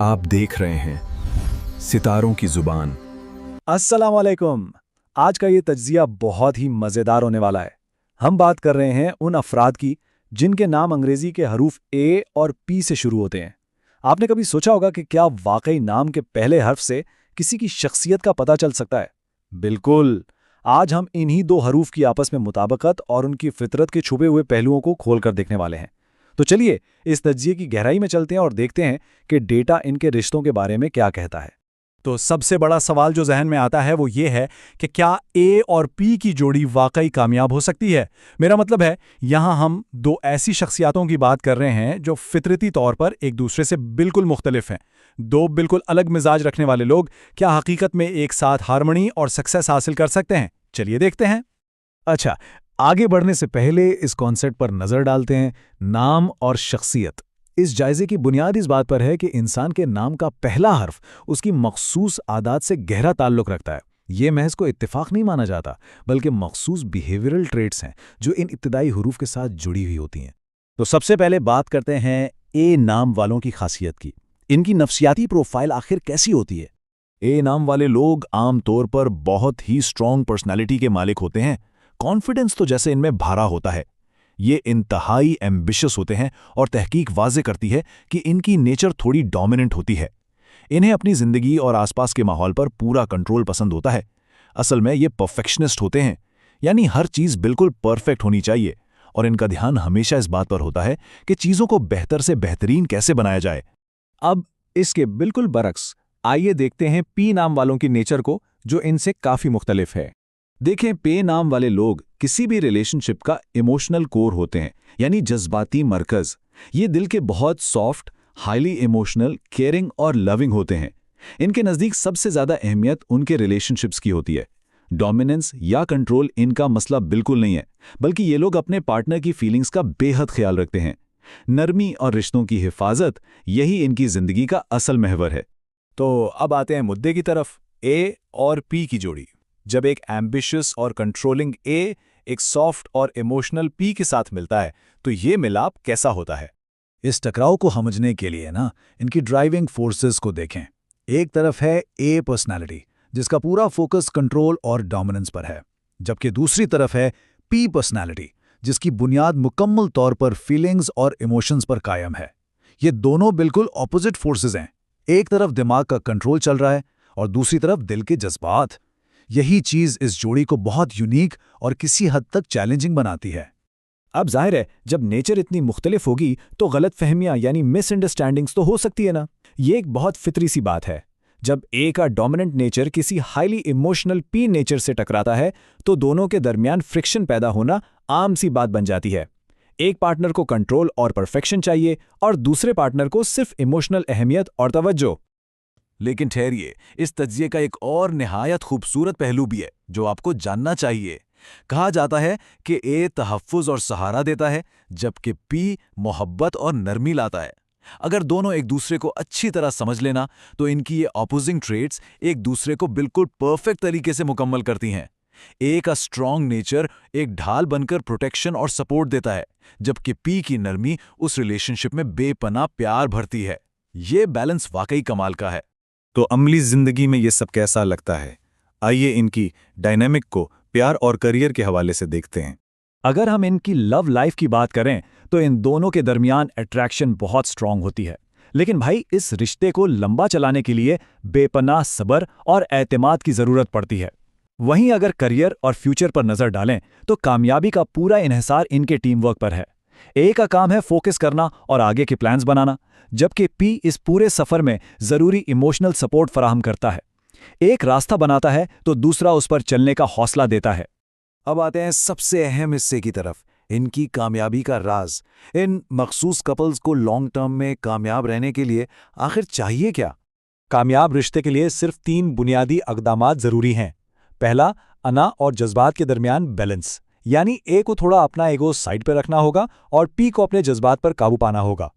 आप देख रहे हैं सितारों की जुबान। अस्सलाम वालेकुम। आज का ये तज्जिया बहुत ही मज़ेदार होने वाला है। हम बात कर रहे हैं उन अफराद की जिनके नाम अंग्रेज़ी के हरूफ ए और पी से शुरू होते हैं। आपने कभी सोचा होगा कि क्या वाकई नाम के पहले हर्फ से किसी की शख्सियत का पता चल सकता है? बिल्कुल। आज हम इन्हीं दो हरूफ की आपस में मुताबिकत और उनकी फितरत के छुपे हुए पहलुओं को खोलकर देखने वाले हैं। तो चलिए इस तज्जिए की गहराई में चलते हैं और देखते हैं कि डेटा इनके रिश्तों के बारे में क्या कहता है। तो सबसे बड़ा सवाल जो जहन में आता है वो ये है कि क्या ए और पी की जोड़ी वाकई कामयाब हो सकती है। मेरा मतलब है यहाँ हम दो ऐसी शख्सियातों की बात कर रहे हैं जो फितरती तौर पर एक दूसरे से बिल्कुल मुख्तलिफ हैं। दो बिल्कुल अलग मिजाज रखने वाले लोग क्या हकीकत में एक साथ हार्मनी और सक्सेस हासिल कर सकते हैं? चलिए देखते हैं। अच्छा, आगे बढ़ने से पहले इस कॉन्सेप्ट पर नजर डालते हैं, नाम और शख्सियत। इस जायजे की बुनियाद इस बात पर है कि इंसान के नाम का पहला हर्फ उसकी मखसूस आदत से गहरा ताल्लुक रखता है। ये महज को इत्तेफाक नहीं माना जाता, बल्कि मखसूस बिहेवियरल ट्रेट्स हैं जो इन इब्तिदाई हुरूफ के साथ जुड़ी हुई होती हैं। तो सबसे पहले बात करते हैं ए नाम वालों की खासियत की। इनकी नफ्सियाती प्रोफाइल आखिर कैसी होती है? ए नाम वाले लोग आमतौर पर बहुत ही स्ट्रॉन्ग पर्सनैलिटी के मालिक होते हैं। कॉन्फिडेंस तो जैसे इनमें भारा होता है। ये इंतहाई एम्बिशियस होते हैं और तहकीक वाज़े करती है कि इनकी नेचर थोड़ी डोमिनेंट होती है। इन्हें अपनी ज़िंदगी और आसपास के माहौल पर पूरा कंट्रोल पसंद होता है। असल में ये परफेक्शनिस्ट होते हैं, यानी हर चीज़ बिल्कुल परफेक्ट होनी चाहिए और इनका ध्यान हमेशा इस बात पर होता है कि चीज़ों को बेहतर से बेहतरीन कैसे बनाया जाए। अब इसके बिल्कुल बरक्स आइए देखते हैं पी नाम वालों की नेचर को, जो इनसे काफ़ी मुख्तलिफ है। देखें, पे नाम वाले लोग किसी भी रिलेशनशिप का इमोशनल कोर होते हैं, यानी जज्बाती मरकज़। ये दिल के बहुत सॉफ्ट, हाईली इमोशनल, केयरिंग और लविंग होते हैं। इनके नज़दीक सबसे ज़्यादा अहमियत उनके रिलेशनशिप्स की होती है। डोमिनेंस या कंट्रोल इनका मसला बिल्कुल नहीं है, बल्कि ये लोग अपने पार्टनर की फीलिंग्स का बेहद ख्याल रखते हैं। नरमी और रिश्तों की हिफाजत, यही इनकी ज़िंदगी का असल महवर है। तो अब आते हैं मुद्दे की तरफ, ए और पी की जोड़ी। जब एक एम्बिशियस और कंट्रोलिंग ए एक सॉफ्ट और इमोशनल पी के साथ मिलता है, तो ये मिलाप कैसा होता है? इस टकराव को समझने के लिए इनकी ड्राइविंग फोर्सेस को देखें। एक तरफ है ए पर्सनालिटी, जिसका पूरा फोकस कंट्रोल और डोमिनेंस पर है, जबकि दूसरी तरफ है पी पर्सनालिटी, जिसकी बुनियाद मुकम्मल तौर पर फीलिंग्स और इमोशंस पर कायम है। ये दोनों बिल्कुल ऑपोजिट फोर्सेस हैं। एक तरफ दिमाग का कंट्रोल चल रहा है और दूसरी तरफ दिल के जज्बात। यही चीज़ इस जोड़ी को बहुत यूनिक और किसी हद तक चैलेंजिंग बनाती है। अब जाहिर है, जब नेचर इतनी मुख्तलिफ होगी तो गलतफहमियां यानी मिसअंडरस्टैंडिंग्स तो हो सकती है ना। ये एक बहुत फितरी सी बात है। जब ए का डोमिनेंट नेचर किसी हाईली इमोशनल पी नेचर से टकराता है, तो दोनों के दरमियान फ्रिक्शन पैदा होना आम सी बात बन जाती है। एक पार्टनर को कंट्रोल और परफेक्शन चाहिए और दूसरे पार्टनर को सिर्फ इमोशनल अहमियत और तवज्जो। लेकिन ठहरिए, इस तज्जिए का एक और निहायत खूबसूरत पहलू भी है जो आपको जानना चाहिए। कहा जाता है कि ए तहफ़्फ़ुज़ और सहारा देता है, जबकि पी मोहब्बत और नरमी लाता है। अगर दोनों एक दूसरे को अच्छी तरह समझ लेना, तो इनकी ये ऑपोजिंग ट्रेट्स एक दूसरे को बिल्कुल परफेक्ट तरीके से मुकम्मल करती हैं। ए का स्ट्रॉन्ग नेचर एक ढाल बनकर प्रोटेक्शन और सपोर्ट देता है, जबकि पी की नरमी उस रिलेशनशिप में बेपनाह प्यार भरती है। ये बैलेंस वाकई कमाल का है। तो अमली जिंदगी में ये सब कैसा लगता है? आइए इनकी डायनामिक को प्यार और करियर के हवाले से देखते हैं। अगर हम इनकी लव लाइफ की बात करें, तो इन दोनों के दरमियान अट्रैक्शन बहुत स्ट्रांग होती है। लेकिन भाई, इस रिश्ते को लंबा चलाने के लिए बेपनाह सब्र और एतमाद की ज़रूरत पड़ती है। वहीं अगर करियर और फ्यूचर पर नज़र डालें, तो कामयाबी का पूरा इन्हिसार इनके टीम वर्क पर है। ए का काम है फोकस करना और आगे के प्लान्स बनाना, जबकि पी इस पूरे सफ़र में ज़रूरी इमोशनल सपोर्ट फराहम करता है। एक रास्ता बनाता है तो दूसरा उस पर चलने का हौसला देता है। अब आते हैं सबसे अहम हिस्से की तरफ, इनकी कामयाबी का राज। इन मखसूस कपल्स को लॉन्ग टर्म में कामयाब रहने के लिए आखिर चाहिए क्या? कामयाब रिश्ते के लिए सिर्फ 3 बुनियादी अक़दामात ज़रूरी हैं। पहला, अना और जज्बात के दरमियान बैलेंस, यानी ए को थोड़ा अपना ईगो साइड पर रखना होगा और पी को अपने जज्बात पर काबू पाना होगा।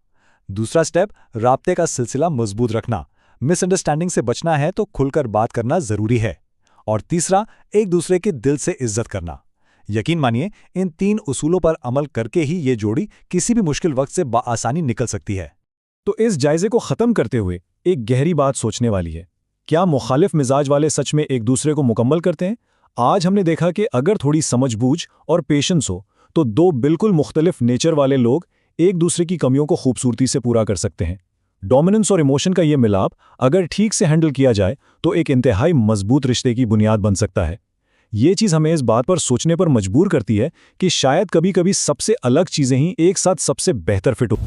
दूसरा स्टेप, राब्ते का सिलसिला मजबूत रखना। मिसअंडरस्टैंडिंग से बचना है तो खुलकर बात करना ज़रूरी है। और तीसरा, एक दूसरे के दिल से इज्जत करना। यकीन मानिए, इन 3 उसूलों पर अमल करके ही ये जोड़ी किसी भी मुश्किल वक्त से बआसानी निकल सकती है। तो इस जायजे को ख़त्म करते हुए एक गहरी बात सोचने वाली है। क्या मुखालिफ मिजाज वाले सच में एक दूसरे को मुकम्मल करते हैं? आज हमने देखा कि अगर थोड़ी समझबूझ और पेशेंस हो तो दो बिल्कुल मुख्तलिफ नेचर वाले लोग एक दूसरे की कमियों को खूबसूरती से पूरा कर सकते हैं। डोमिनेंस और इमोशन का ये मिलाप अगर ठीक से हैंडल किया जाए तो एक इंतहाई मजबूत रिश्ते की बुनियाद बन सकता है। ये चीज़ हमें इस बात पर सोचने पर मजबूर करती है कि शायद कभी-कभी सबसे अलग चीज़ें ही एक साथ सबसे बेहतर फिट हो।